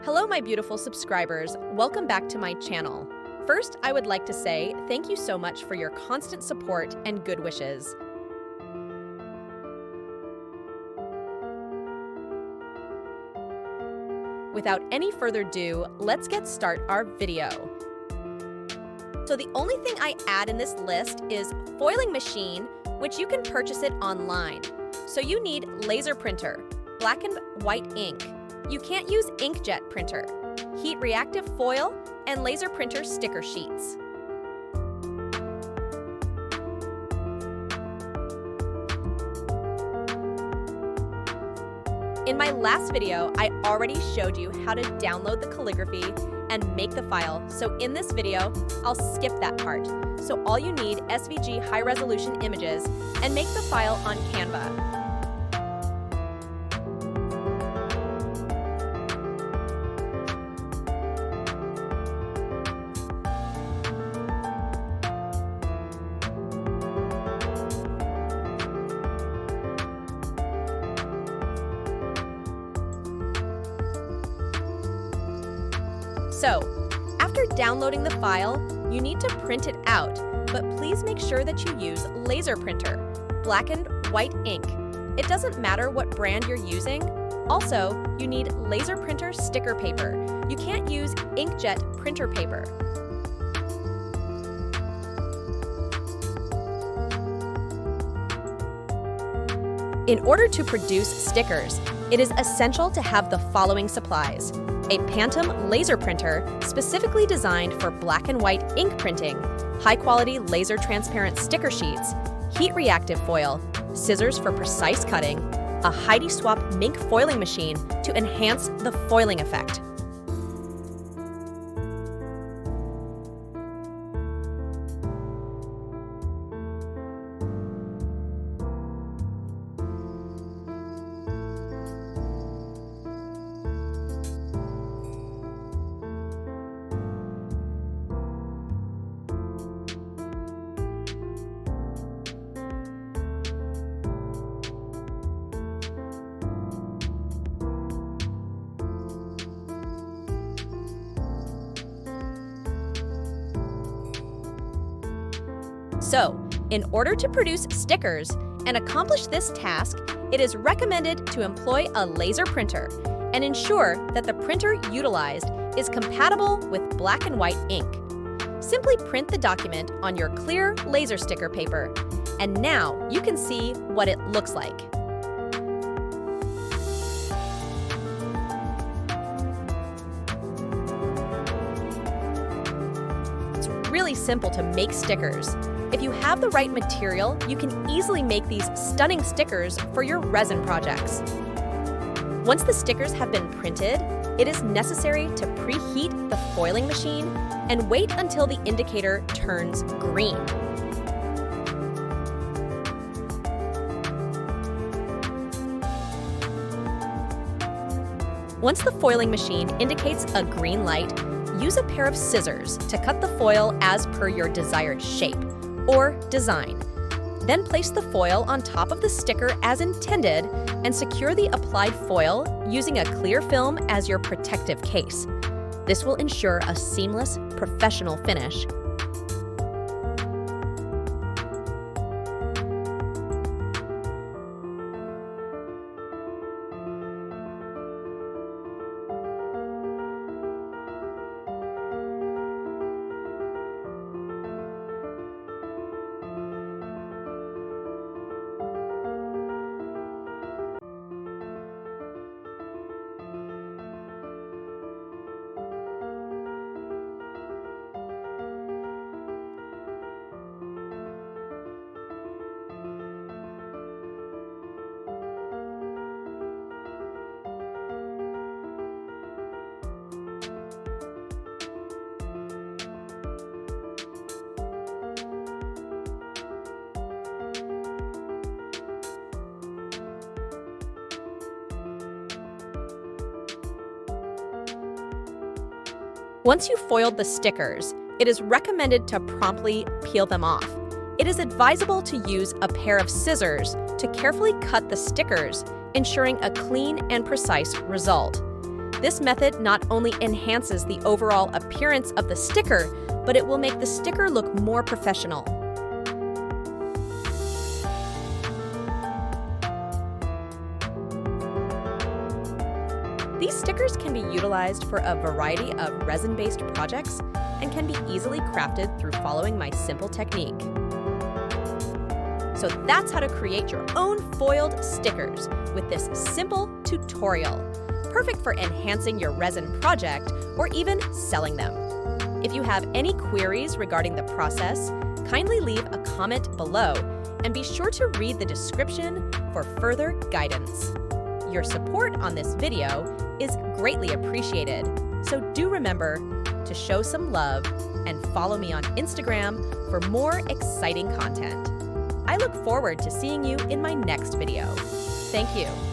Hello, my beautiful subscribers. Welcome back to my channel. First, I would like to say thank you so much for your constant support and good wishes. Without any further ado, let's get started our video. So the only thing I add in this list is foiling machine, which you can purchase it online. So you need laser printer, black and white ink. You can't use inkjet printer, heat reactive foil, and laser printer sticker sheets. In my last video, I already showed you how to download the calligraphy and make the file, so in this video, I'll skip that part. So all you need SVG high-resolution images and make the file on Canva. So, after downloading the file, you need to print it out, but please make sure that you use laser printer, black and white ink. It doesn't matter what brand you're using. Also, you need laser printer sticker paper. You can't use inkjet printer paper. In order to produce stickers, it is essential to have the following supplies: a Phantom laser printer specifically designed for black and white ink printing, high-quality laser transparent sticker sheets, heat-reactive foil, scissors for precise cutting, a Hedi swap mink foiling machine to enhance the foiling effect. So, in order to produce stickers and accomplish this task, it is recommended to employ a laser printer and ensure that the printer utilized is compatible with black and white ink. Simply print the document on your clear laser sticker paper, and now you can see what it looks like. It's really simple to make stickers. If you have the right material, you can easily make these stunning stickers for your resin projects. Once the stickers have been printed, it is necessary to preheat the foiling machine and wait until the indicator turns green. Once the foiling machine indicates a green light, use a pair of scissors to cut the foil as per your desired shape or design. Then place the foil on top of the sticker as intended and secure the applied foil using a clear film as your protective case. This will ensure a seamless, professional finish. Once you've foiled the stickers, it is recommended to promptly peel them off. It is advisable to use a pair of scissors to carefully cut the stickers, ensuring a clean and precise result. This method not only enhances the overall appearance of the sticker, but it will make the sticker look more professional. These stickers can be utilized for a variety of resin-based projects and can be easily crafted through following my simple technique. So that's how to create your own foiled stickers with this simple tutorial, perfect for enhancing your resin project or even selling them. If you have any queries regarding the process, kindly leave a comment below and be sure to read the description for further guidance. Your support on this video is greatly appreciated, so do remember to show some love and follow me on Instagram for more exciting content. I look forward to seeing you in my next video. Thank you.